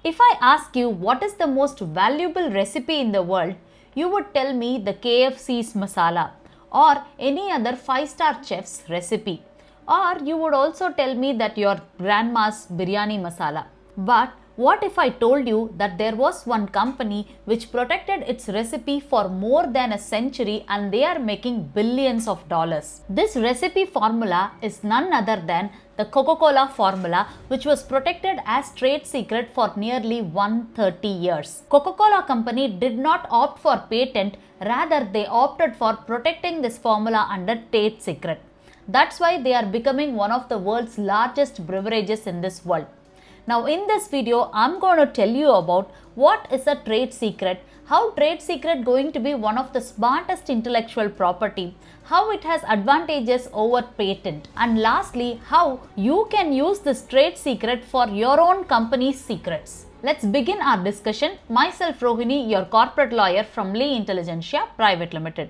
If I ask you what is the most valuable recipe in the world, you would tell me the KFC's masala or any other 5-star chef's recipe. Or you would also tell me that your grandma's biryani masala. But what if I told you that there was one company which protected its recipe for more than a century and they are making billions of dollars? This recipe formula is none other than the Coca-Cola formula, which was protected as trade secret for nearly 130 years. Coca-Cola company did not opt for patent, rather they opted for protecting this formula under trade secret. That's why they are becoming one of the world's largest beverages in this world. Now in this video, I'm going to tell you about what is a trade secret, how trade secret going to be one of the smartest intellectual property, how it has advantages over patent, and lastly, how you can use this trade secret for your own company's secrets. Let's begin our discussion. Myself Rohini, your corporate lawyer from Lee Intelligentsia Private Limited.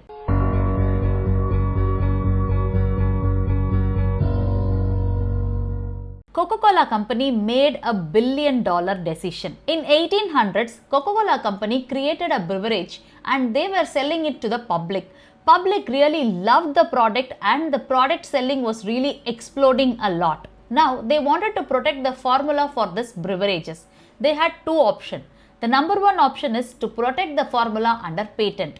Coca-Cola company made a $1 billion decision. In 1800s, Coca-Cola company created a beverage and they were selling it to the public. Public really loved the product and the product selling was really exploding a lot. Now they wanted to protect the formula for this beverages. They had two options. The number one option is to protect the formula under patent.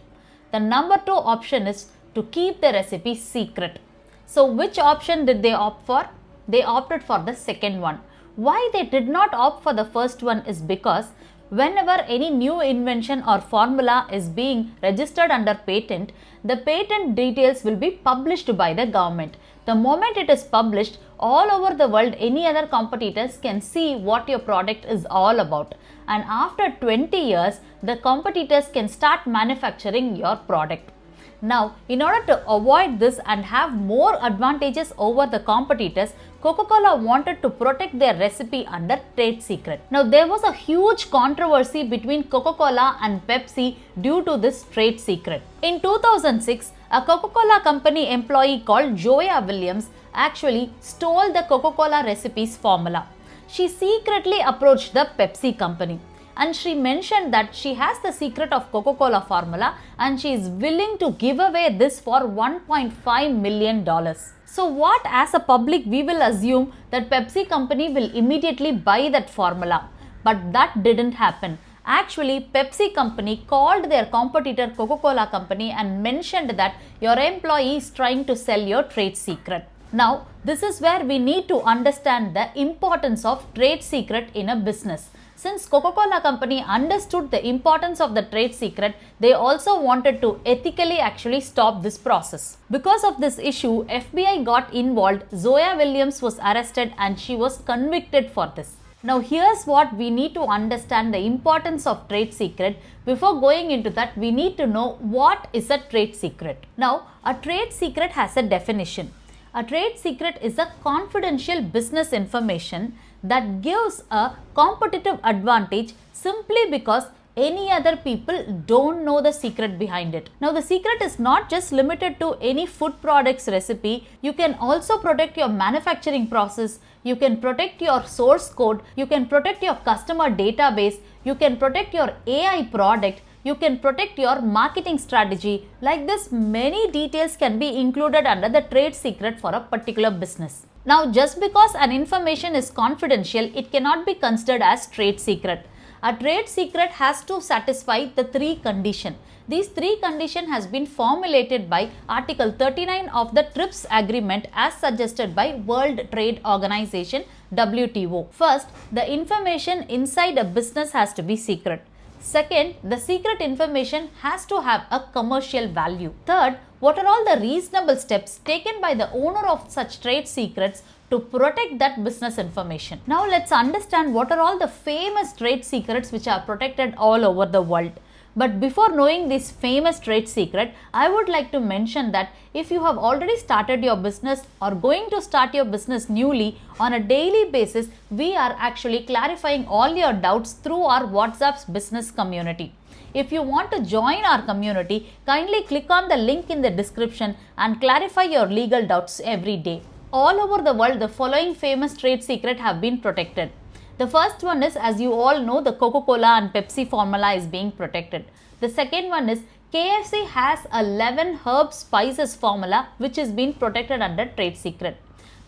The number two option is to keep the recipe secret. So which option did they opt for? They opted for the second one. Why they did not opt for the first one is because whenever any new invention or formula is being registered under patent, the patent details will be published by the government. The moment it is published, all over the world, any other competitors can see what your product is all about. And after 20 years, the competitors can start manufacturing your product. Now, in order to avoid this and have more advantages over the competitors, Coca-Cola wanted to protect their recipe under trade secret. Now, there was a huge controversy between Coca-Cola and Pepsi due to this trade secret. In 2006, a Coca-Cola company employee called Zoya Williams actually stole the Coca-Cola recipe's formula. She secretly approached the Pepsi company. And she mentioned that she has the secret of Coca-Cola formula and she is willing to give away this for $1.5 million. So what, as a public, we will assume that Pepsi company will immediately buy that formula. But that didn't happen. Actually, Pepsi company called their competitor Coca-Cola company and mentioned that your employee is trying to sell your trade secret. Now, this is where we need to understand the importance of trade secret in a business. Since Coca-Cola company understood the importance of the trade secret, they also wanted to ethically actually stop this process. Because of this issue, FBI got involved, Zoya Williams was arrested and she was convicted for this. Now here's what we need to understand the importance of trade secret. Before going into that, we need to know what is a trade secret. Now, a trade secret has a definition. A trade secret is a confidential business information that gives a competitive advantage simply because any other people don't know the secret behind it. Now the secret is not just limited to any food products recipe. You can also protect your manufacturing process. You can protect your source code. You can protect your customer database. You can protect your AI product. You can protect your marketing strategy. Like this, many details can be included under the trade secret for a particular business. Now, just because an information is confidential, it cannot be considered as trade secret. A trade secret has to satisfy the three conditions. These three conditions has been formulated by Article 39 of the TRIPS agreement as suggested by World Trade Organization WTO. First, the information inside a business has to be secret. Second, the secret information has to have a commercial value. Third, what are all the reasonable steps taken by the owner of such trade secrets to protect that business information? Now let's understand what are all the famous trade secrets which are protected all over the world. But before knowing this famous trade secret, I would like to mention that if you have already started your business or going to start your business newly, on a daily basis, we are actually clarifying all your doubts through our WhatsApp's business community. If you want to join our community, kindly click on the link in the description and clarify your legal doubts every day. All over the world, the following famous trade secrets have been protected. The first one is, as you all know, the Coca-Cola and Pepsi formula is being protected. The second one is KFC has a 11 herb spices formula which is being protected under trade secret.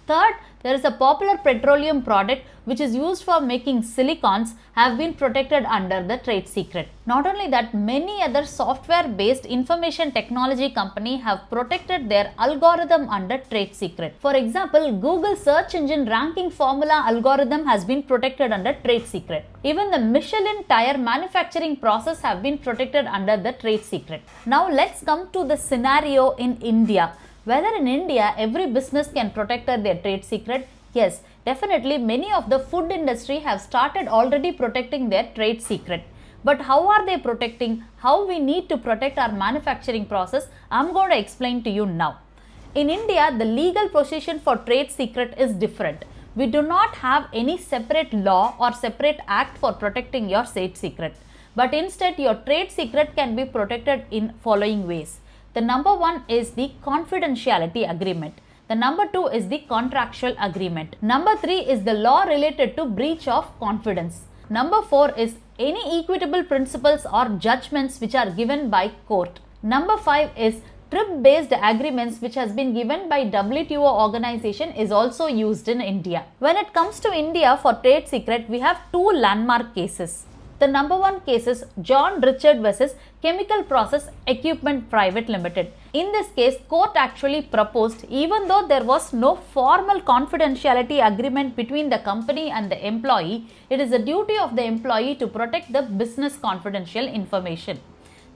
Third, there is a popular petroleum product which is used for making silicons have been protected under the trade secret. Not only that, many other software based information technology companies have protected their algorithm under trade secret. For example, Google search engine ranking formula algorithm has been protected under trade secret. Even the Michelin tire manufacturing process have been protected under the trade secret. Now let's come to the scenario in India. Whether in India every business can protect their trade secret? Yes, definitely many of the food industry have started already protecting their trade secret. But how are they protecting? How we need to protect our manufacturing process? I'm going to explain to you now. In India, the legal position for trade secret is different. We do not have any separate law or separate act for protecting your trade secret. But instead, your trade secret can be protected in following ways. The number one is the confidentiality agreement. The number two is the contractual agreement. Number three is the law related to breach of confidence. Number four is any equitable principles or judgments which are given by court. Number five is trip-based agreements which has been given by WTO organization is also used in India. When it comes to India for trade secret, we have two landmark cases. The number one case is John Richard versus Chemical Process Equipment Private Limited. In this case, court actually proposed, even though there was no formal confidentiality agreement between the company and the employee, it is the duty of the employee to protect the business confidential information.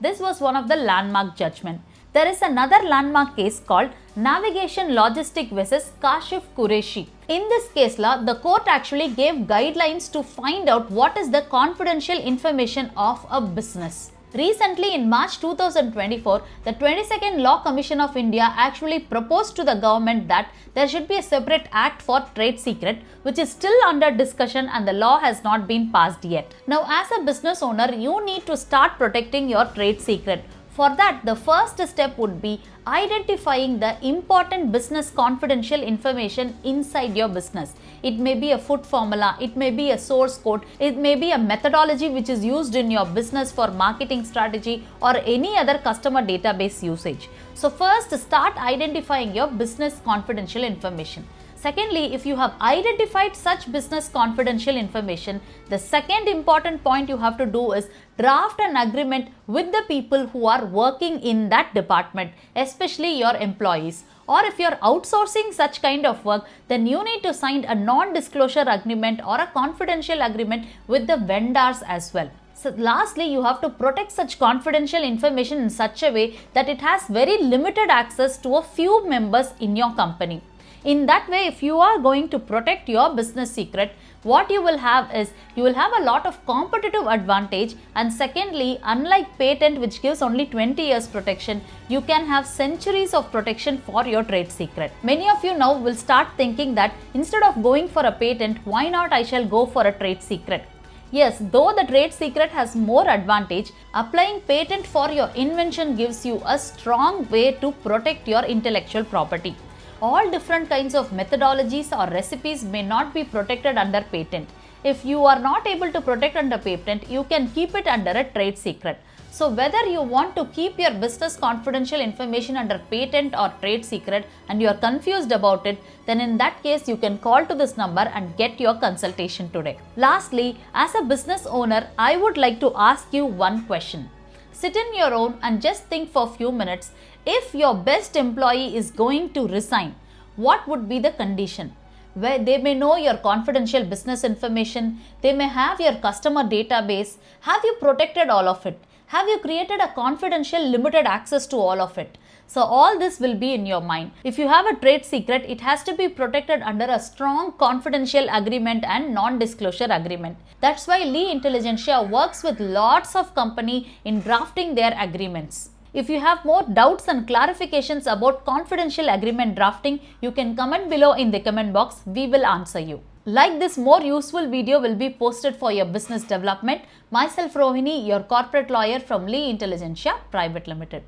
This was one of the landmark judgment. There is another landmark case called Navigation Logistic versus Kashif Qureshi. In this case law, the court actually gave guidelines to find out what is the confidential information of a business. Recently, in March 2024, the 22nd Law Commission of India actually proposed to the government that there should be a separate act for trade secret, which is still under discussion and the law has not been passed yet. Now, as a business owner, you need to start protecting your trade secret. For that, the first step would be identifying the important business confidential information inside your business. It may be a food formula, it may be a source code, it may be a methodology which is used in your business for marketing strategy or any other customer database usage. So first, start identifying your business confidential information. Secondly, if you have identified such business confidential information, the second important point you have to do is draft an agreement with the people who are working in that department, especially your employees. Or if you are outsourcing such kind of work, then you need to sign a non-disclosure agreement or a confidential agreement with the vendors as well. So lastly, you have to protect such confidential information in such a way that it has very limited access to a few members in your company. In that way, if you are going to protect your business secret, what you will have is, you will have a lot of competitive advantage, and secondly, unlike patent which gives only 20 years protection, you can have centuries of protection for your trade secret. Many of you now will start thinking that instead of going for a patent, why not I shall go for a trade secret? Yes, though the trade secret has more advantage, applying patent for your invention gives you a strong way to protect your intellectual property. All different kinds of methodologies or recipes may not be protected under patent. If you are not able to protect under patent, you can keep it under a trade secret. So whether you want to keep your business confidential information under patent or trade secret and you are confused about it, then in that case you can call to this number and get your consultation today. Lastly, as a business owner, I would like to ask you one question. Sit in your own and just think for a few minutes. If your best employee is going to resign, what would be the condition? Where they may know your confidential business information, they may have your customer database. Have you protected all of it? Have you created a confidential limited access to all of it? So all this will be in your mind. If you have a trade secret, it has to be protected under a strong confidential agreement and non-disclosure agreement. That's why Lee Intelligentsia works with lots of companies in drafting their agreements. If you have more doubts and clarifications about confidential agreement drafting, you can comment below in the comment box. We will answer you. Like this, more useful video will be posted for your business development. Myself Rohini, your corporate lawyer from Lee Intelligentsia Private Limited.